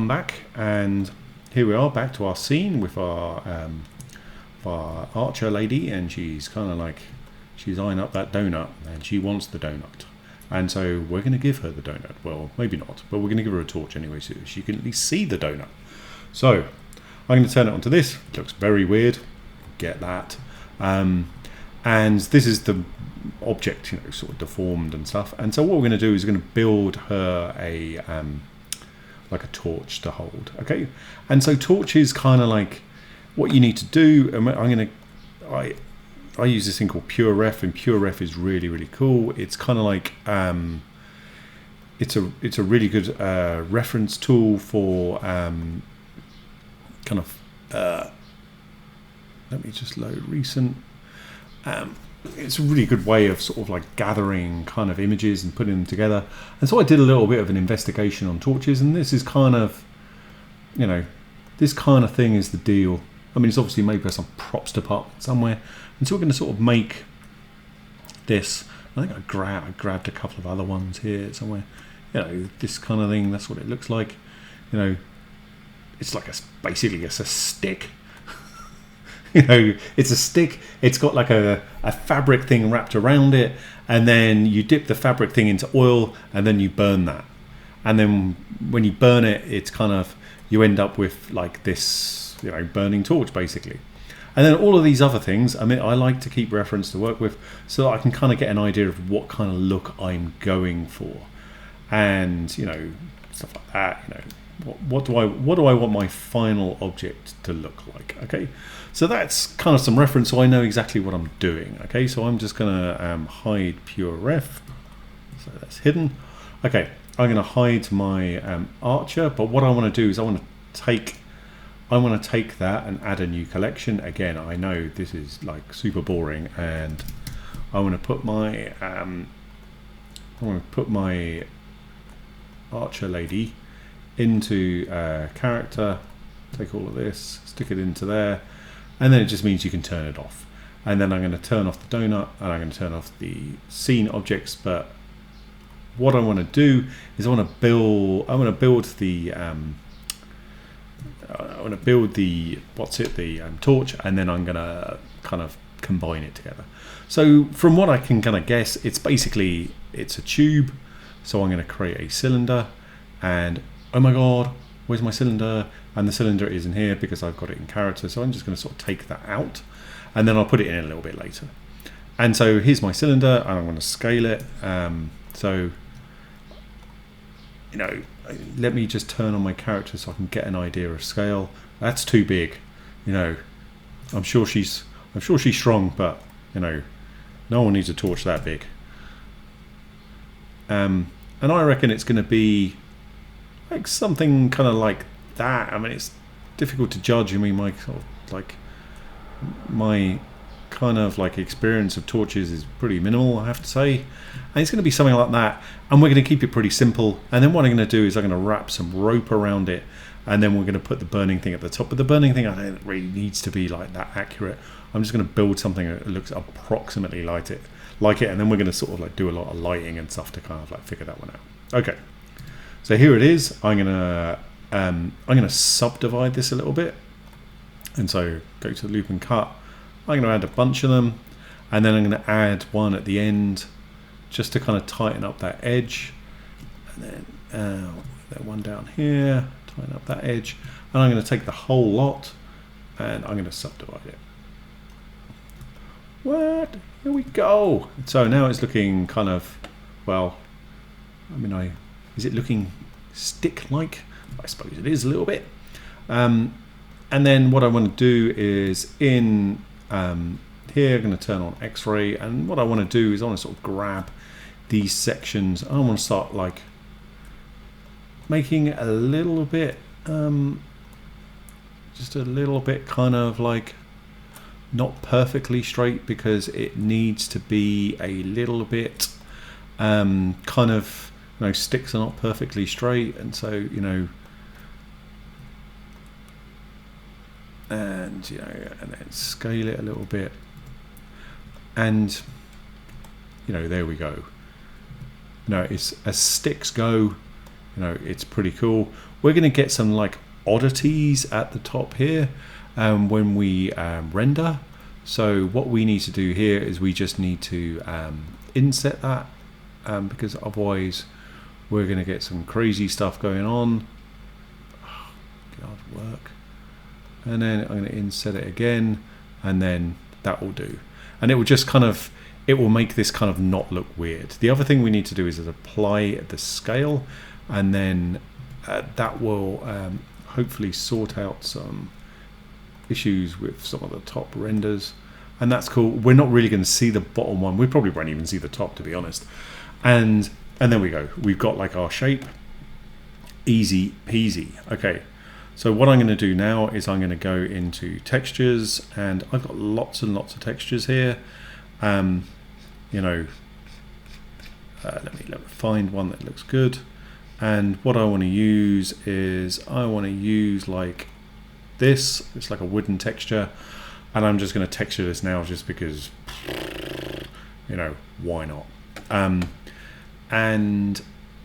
back, and here we are back to our scene with our archer lady, and she's kind of like, she's eyeing up that donut, and she wants the donut. And so we're going to give her the donut. Well, maybe not, but we're going to give her a torch anyway, so she can at least see the donut. So I'm going to turn it onto this. It looks very weird. Get that. And this is the object, you know, sort of deformed and stuff. And so what we're going to do is we're going to build her a like a torch to hold. Okay. And so torch is kind of like what you need to do. I use this thing called PureRef, and PureRef is really, really cool. It's kind of like it's a really good reference tool for kind of let me just load recent. It's a really good way of sort of like gathering kind of images and putting them together. And so I did a little bit of an investigation on torches, and this is kind of, you know, this kind of thing is the deal. I mean, it's obviously made by some props department somewhere. And so we're going to sort of make this. I think I grabbed a couple of other ones here somewhere. You know, this kind of thing. That's what it looks like. You know, it's like basically it's a stick. You know, it's a stick. It's got like a fabric thing wrapped around it, and then you dip the fabric thing into oil, and then you burn that. And then when you burn it, it's kind of, you end up with like this, you know, burning torch basically. And then all of these other things, I mean, I like to keep reference to work with so that I can kind of get an idea of what kind of look I'm going for. And, you know, stuff like that, you know, what do I want my final object to look like? Okay, so that's kind of some reference, so I know exactly what I'm doing. Okay, so I'm just going to hide PureRef, so that's hidden. Okay, I'm going to hide my archer, but what I want to do is I want to take that and add a new collection. Again, I know this is like super boring, and I want to put my archer lady into character, take all of this, stick it into there, and then it just means you can turn it off. And then I'm going to turn off the donut, and I'm going to turn off the scene objects. But what I want to do is I want to build the torch, and then I'm going to kind of combine it together. So from what I can kind of guess, it's a tube. So I'm going to create a cylinder, and oh my god, where's my cylinder? And the cylinder is in here because I've got it in character. So I'm just going to sort of take that out, and then I'll put it in a little bit later. And so here's my cylinder, and I'm going to scale it. So, you know, let me just turn on my character so I can get an idea of scale. That's too big, you know. I'm sure she's strong, but you know, no one needs a torch that big. And I reckon it's going to be like something kind of like that. I mean, it's difficult to judge. I mean, my kind of like experience of torches is pretty minimal, I have to say. And it's going to be something like that, and we're going to keep it pretty simple. And then what I'm going to do is I'm going to wrap some rope around it, and then we're going to put the burning thing at the top. But the burning thing, I don't think really needs to be like that accurate. I'm just going to build something that looks approximately like it, and then we're going to sort of like do a lot of lighting and stuff to kind of like figure that one out. Okay, so here it is. I'm going to subdivide this a little bit, and so go to the loop and cut. I'm going to add a bunch of them, and then I'm going to add one at the end just to kind of tighten up that edge, and then that one down here, tighten up that edge, and I'm going to take the whole lot and I'm going to subdivide it. What? Here we go. So now it's looking kind of, well, I mean, is it looking stick-like? I suppose it is a little bit. And then what I want to do is in here, I'm going to turn on X-ray, and what I want to do is I want to sort of grab these sections. I want to start like making it a little bit, just a little bit kind of like not perfectly straight, because it needs to be a little bit kind of, you know, sticks are not perfectly straight, and so, you know, and you know, and then scale it a little bit, and you know, there we go. You know, it's as sticks go, you know, it's pretty cool. we're going to get some like oddities at the top here when we render. So what we need to do here is we just need to inset that because otherwise we're going to get some crazy stuff going on. Oh, God, work. And then I'm going to inset it again, and then that will do. And it will just kind of, it will make this kind of not look weird. The other thing we need to do is apply the scale, and then that will hopefully sort out some issues with some of the top renders. And that's cool. We're not really going to see the bottom one. We probably won't even see the top, to be honest. And there we go. We've got like our shape. Easy peasy. Okay. So what I'm going to do now is I'm going to go into textures, and I've got lots and lots of textures here. You know, let me find one that looks good. And what I want to use is I want to use like this. It's like a wooden texture, and I'm just going to texture this now just because, you know, why not? And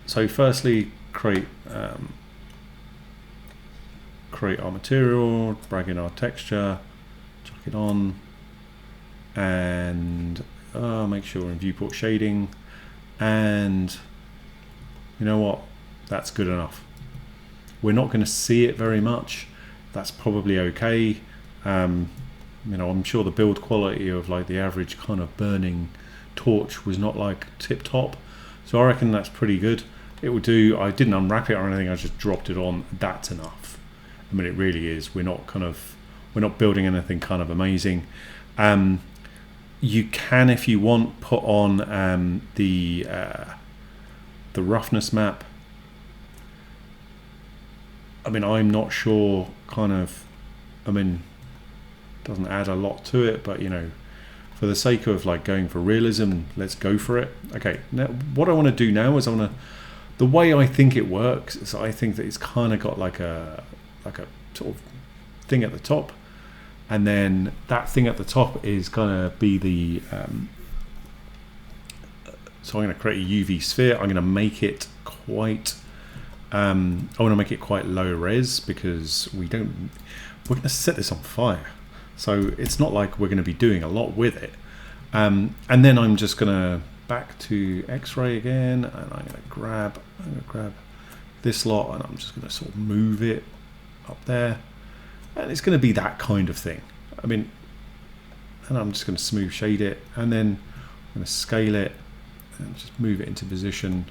so firstly, create our material, drag in our texture, chuck it on, and make sure we're in viewport shading, and you know what, that's good enough. We're not going to see it very much. That's probably okay. You know, I'm sure the build quality of like the average kind of burning torch was not like tip top, so I reckon that's pretty good. It will do. I didn't unwrap it or anything, I just dropped it on. That's enough. I mean, it really is. We're not building anything kind of amazing. You can, if you want, put on the roughness map. I mean, I'm not sure. Kind of. I mean, doesn't add a lot to it, but you know, for the sake of like going for realism, let's go for it. Okay. Now, what I want to do now is the way I think it works is I think that it's kind of got like a sort of thing at the top, and then that thing at the top is gonna be the so I'm going to create a UV sphere. I'm going to make it quite I want to make it quite low res because we're going to set this on fire, so it's not like we're going to be doing a lot with it. And then I'm just going to back to X-ray again, and I'm going to grab this lot, and I'm just going to sort of move it up there, and it's going to be that kind of thing. I mean, and I'm just going to smooth shade it, and then I'm going to scale it and just move it into position,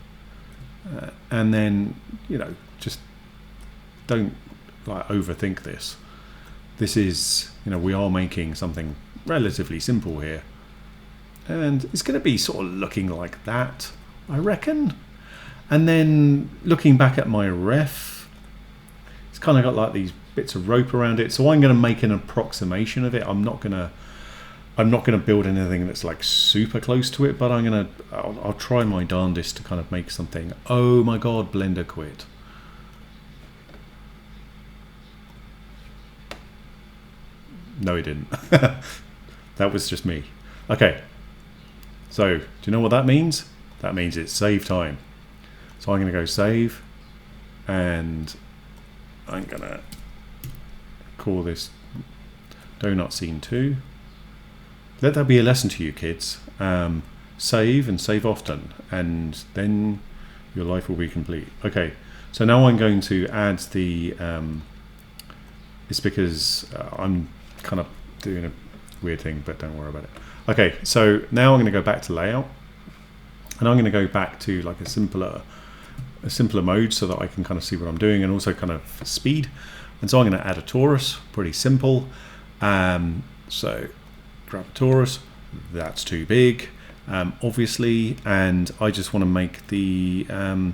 and then, you know, just don't like overthink this. This is, you know, we are making something relatively simple here, and it's going to be sort of looking like that, I reckon. And then looking back at my ref, it's kind of got like these bits of rope around it, so I'm going to make an approximation of it. I'm not going to build anything that's like super close to it, but I'll try my darndest to kind of make something. Oh my god, Blender quit. No, it didn't. That was just me. Okay, so do you know what that means? That means it's save time. So I'm going to go save, and I'm going to call this Donut Scene 2. Let that be a lesson to you, kids. Save, and save often, and then your life will be complete. Okay, so now I'm going to add the it's because I'm kind of doing a weird thing, but don't worry about it. Okay, so now I'm going to go back to layout, and I'm going to go back to like a simpler mode so that I can kind of see what I'm doing, and also kind of speed. And so I'm going to add a torus, pretty simple. So grab a torus, that's too big, obviously, and I just want to make the I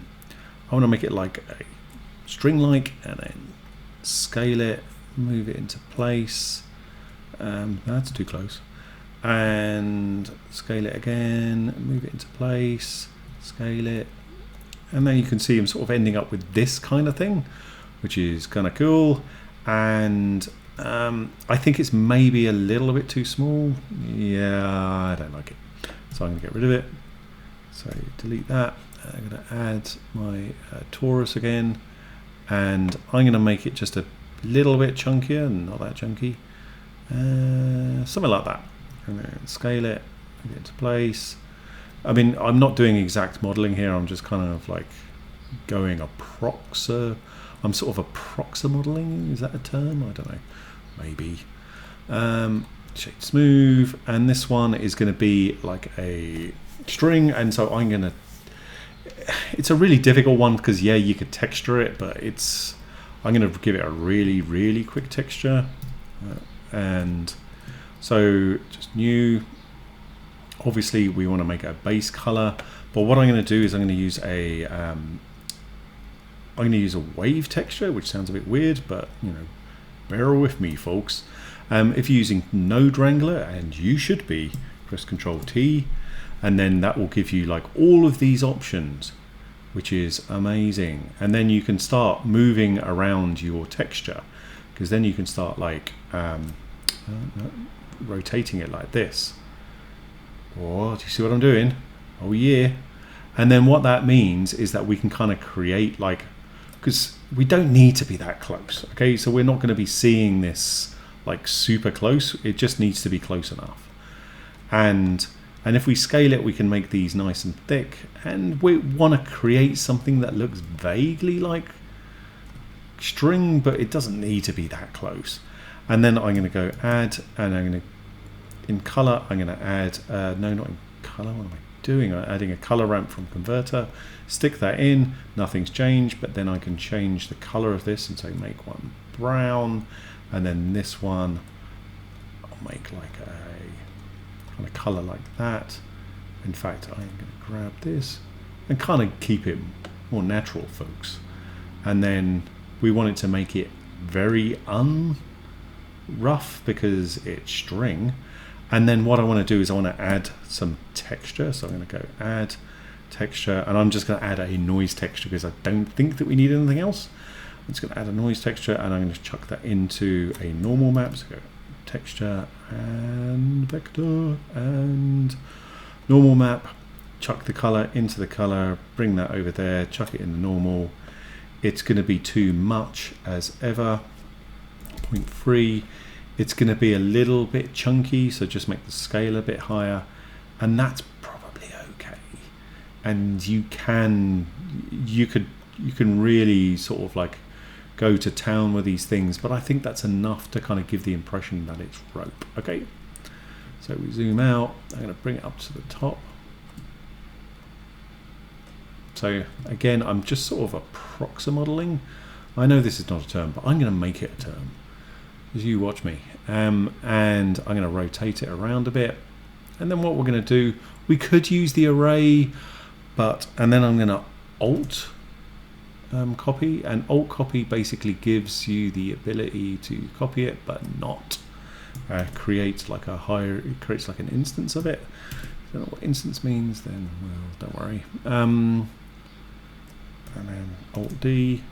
want to make it like a string-like, and then scale it, move it into place. That's too close. And scale it again, move it into place, scale it, and then you can see I'm sort of ending up with this kind of thing, which is kind of cool. And I think it's maybe a little bit too small. Yeah, I don't like it, so I'm going to get rid of it. So delete that. I'm going to add my torus again, and I'm going to make it just a little bit chunkier, not that chunky, something like that. And then scale it, get it into place. I mean, I'm not doing exact modeling here, I'm just kind of like going I'm sort of approximating, is that a term? I don't know, maybe. Shade smooth, and this one is going to be like a string, and so I'm going to, it's a really difficult one because yeah, you could texture it, but I'm going to give it a really quick texture, and so just new. Obviously we want to make a base color, but what I'm going to do is I'm going to use a wave texture, which sounds a bit weird, but you know, bear with me, folks. If you're using Node Wrangler, and you should be, press Control T, and then that will give you like all of these options, which is amazing. And then you can start moving around your texture, because then you can start like rotating it like this. Oh, do you see what I'm doing? Oh yeah. And then what that means is that we can kind of create like, because we don't need to be that close, okay? So we're not going to be seeing this like super close, it just needs to be close enough. And if we scale it, we can make these nice and thick, and we want to create something that looks vaguely like string, but it doesn't need to be that close. And then I'm going to go add, and I'm going to, in color, I'm going to add, no, not in color, what am I doing? I'm adding a color ramp from Converter, stick that in, nothing's changed, but then I can change the color of this and say make one brown, and then this one I'll make like a kind of color like that. In fact, I'm going to grab this and kind of keep it more natural, folks. And then we want it to make it very rough because it's string. And then what I want to do is I want to add some texture. So I'm going to go add texture, and I'm just going to add a noise texture because I don't think that we need anything else. I'm just going to add a noise texture, and I'm going to chuck that into a normal map. So go texture and vector and normal map, chuck the color into the color, bring that over there, chuck it in the normal. It's going to be too much as ever, 0.3. It's going to be a little bit chunky, so just make the scale a bit higher, and that's probably okay. And you can really sort of like go to town with these things, but I think that's enough to kind of give the impression that it's rope. Okay, so we zoom out. I'm going to bring it up to the top. So again, I'm just sort of approximating. I know this is not a term, but I'm going to make it a term. As you watch me, and I'm going to rotate it around a bit, and then what we're going to do, we could use the array, and then I'm going to alt copy, and alt copy basically gives you the ability to copy it but not create like it creates like an instance of it. If you don't know what instance means, then well, don't worry. And then alt D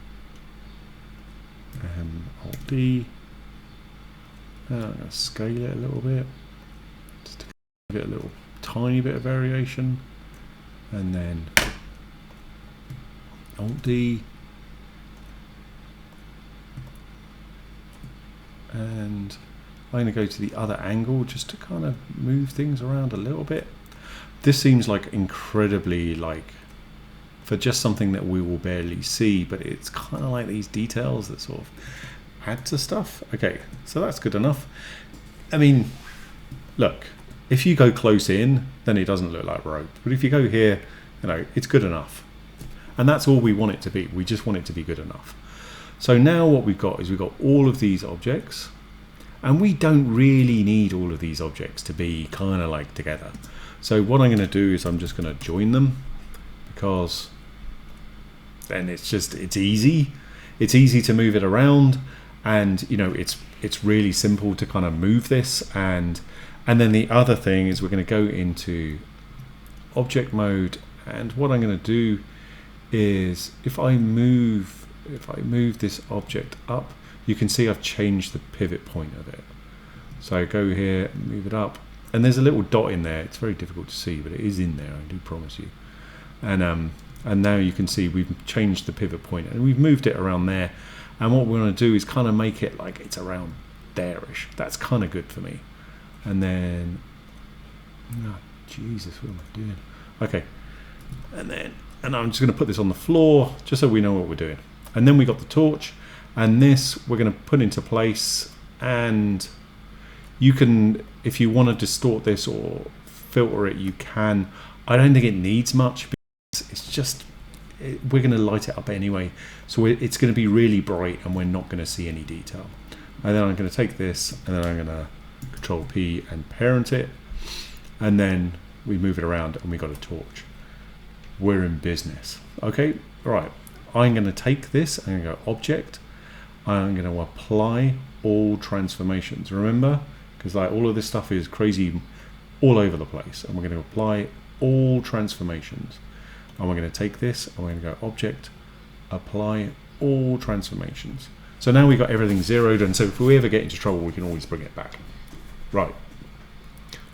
and alt D. I'm going to scale it a little bit, just to give it a little tiny bit of variation, and then Alt D, and I'm going to go to the other angle just to kind of move things around a little bit. This seems like incredibly like for just something that we will barely see, but it's kind of like these details that sort of add to stuff. Okay, so that's good enough. I mean, look, if you go close in, then it doesn't look like rope. But if you go here, you know, it's good enough. And that's all we want it to be. We just want it to be good enough. So now what we've got is we've got all of these objects, and we don't really need all of these objects to be kind of like together. So what I'm going to do is I'm just going to join them, because then it's easy. It's easy to move it around. And you know, it's really simple to kind of move this, and then the other thing is we're going to go into object mode, and what I'm going to do is if I move this object up, you can see I've changed the pivot point of it. So go here, move it up, and there's a little dot in there. It's very difficult to see, but it is in there, I do promise you. And and now you can see we've changed the pivot point and we've moved it around there. And what we're going to do is kind of make it like it's around there-ish. That's kind of good for me. And then, oh, Jesus, what am I doing? Okay, and I'm just going to put this on the floor just so we know what we're doing. And then we got the torch, and this we're going to put into place. And you can, if you want to distort this or filter it, you can. I don't think it needs much because it's just, we're going to light it up anyway, so it's going to be really bright and we're not going to see any detail. And then I'm going to take this and then I'm going to Control P and parent it, and then we move it around and we got a torch. We're in business. Okay, right, I'm going to take this, I'm going to go Object, I'm going to apply all transformations, remember, because like all of this stuff is crazy all over the place, and we're going to apply all transformations. And we're going to take this and we're going to go Object, Apply All Transformations. So now we've got everything zeroed, and so if we ever get into trouble, we can always bring it back. Right.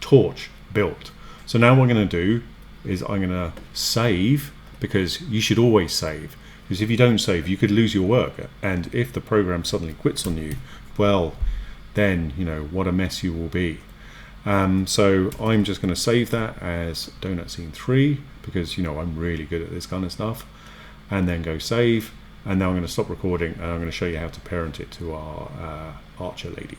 Torch built. So now what I'm going to do is I'm going to save, because you should always save. Because if you don't save, you could lose your work. And if the program suddenly quits on you, well, then, you know, what a mess you will be. So I'm just going to save that as Donut Scene 3, because, you know, I'm really good at this kind of stuff, and then go save. And now I'm going to stop recording and I'm going to show you how to parent it to our Archer lady.